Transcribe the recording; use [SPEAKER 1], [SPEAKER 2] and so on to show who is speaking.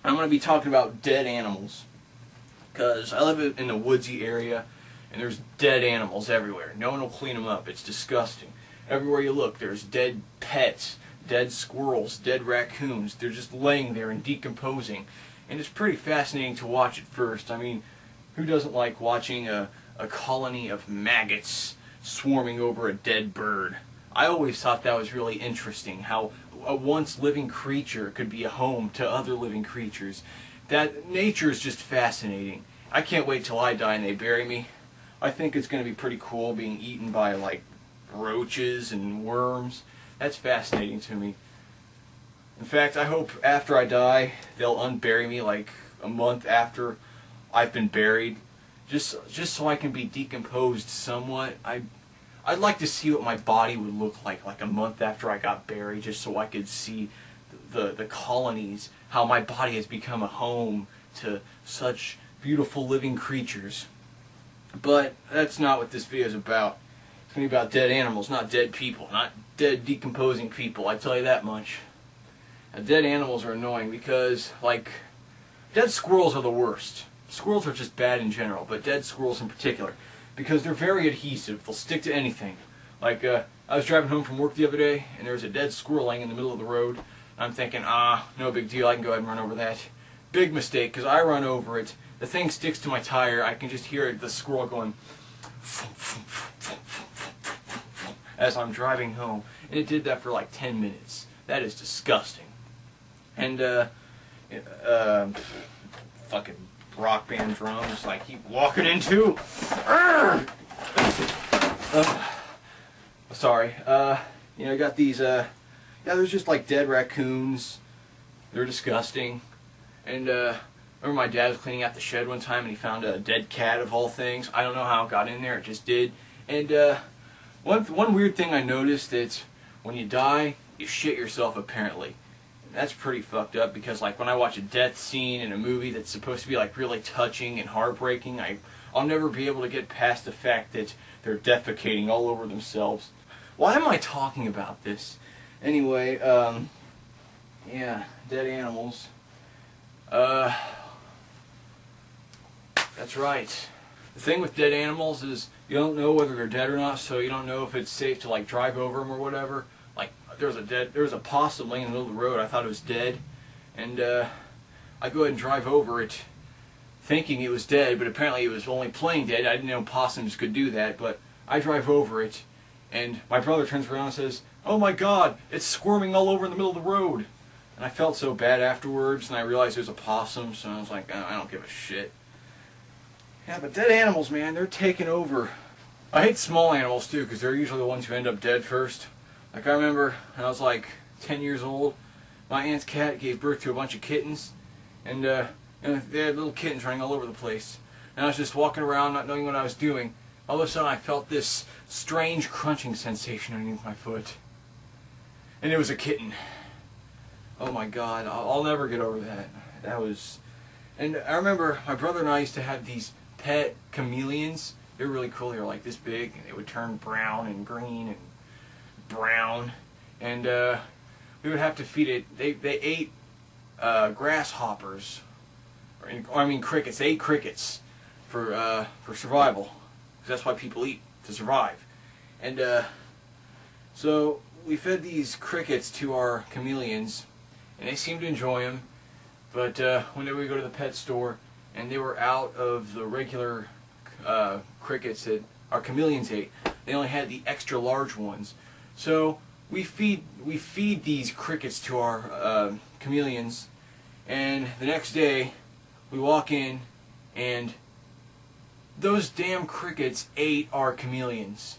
[SPEAKER 1] I'm going to be talking about dead animals, because I live in the woodsy area, and there's dead animals everywhere. No one will clean them up. It's disgusting. Everywhere you look, there's dead pets, dead squirrels, dead raccoons. They're just laying there and decomposing. And it's pretty fascinating to watch at first. I mean, who doesn't like watching a colony of maggots swarming over a dead bird? I always thought that was really interesting, how a once living creature could be a home to other living creatures. That nature is just fascinating. I can't wait till I die and they bury me. I think it's going to be pretty cool being eaten by, like, roaches and worms. That's fascinating to me. In fact, I hope after I die, they'll unbury me like a month after I've been buried, just so I can be decomposed somewhat. I'd like to see what my body would look like a month after I got buried, just so I could see the colonies, how my body has become a home to such beautiful living creatures. But that's not what this video is about. It's going to be about dead animals, not dead people, not dead decomposing people, I tell you that much. Now, dead animals are annoying because, like, dead squirrels are the worst. Squirrels are just bad in general, but dead squirrels in particular, because they're very adhesive. They'll stick to anything. Like, I was driving home from work the other day, and there was a dead squirrel laying in the middle of the road. I'm thinking, no big deal, I can go ahead and run over that. Big mistake, because I run over it. The thing sticks to my tire. I can just hear the squirrel going as I'm driving home. And it did that for like 10 minutes. That is disgusting. And, fucking rock band drums, I keep walking into. Sorry. You know, I got these, yeah, there's just like dead raccoons. They're disgusting. And, remember my dad was cleaning out the shed one time and he found a dead cat of all things. I don't know how it got in there, it just did. And one weird thing I noticed is when you die, you shit yourself apparently. And that's pretty fucked up because, like, when I watch a death scene in a movie that's supposed to be like really touching and heartbreaking, I'll never be able to get past the fact that they're defecating all over themselves. Why am I talking about this? Anyway, yeah, dead animals. That's right. The thing with dead animals is you don't know whether they're dead or not, so you don't know if it's safe to, like, drive over them or whatever. Like, there was a possum laying in the middle of the road. I thought it was dead, and I go ahead and drive over it, thinking it was dead, but apparently it was only playing dead. I didn't know possums could do that, but I drive over it, and my brother turns around and says, "Oh my God, it's squirming all over in the middle of the road." And I felt so bad afterwards, and I realized it was a possum, so I was like, I don't give a shit. Yeah, but dead animals, man, they're taking over. I hate small animals, too, because they're usually the ones who end up dead first. Like, I remember when I was, like, 10 years old, my aunt's cat gave birth to a bunch of kittens, and you know, they had little kittens running all over the place. And I was just walking around, not knowing what I was doing. All of a sudden, I felt this strange crunching sensation underneath my foot. And it was a kitten. Oh my God, I'll never get over that. That was... And I remember my brother and I used to have these pet chameleons. They were really cool. They were like this big, and they would turn brown and green and brown. And we would have to feed it. They ate grasshoppers. I mean crickets. They ate crickets for survival. Because that's why people eat, to survive. And so we fed these crickets to our chameleons, and they seemed to enjoy them. But one day we go to the pet store, and they were out of the regular crickets that our chameleons ate. They only had the extra large ones. So we feed these crickets to our chameleons, and the next day we walk in, and those damn crickets ate our chameleons.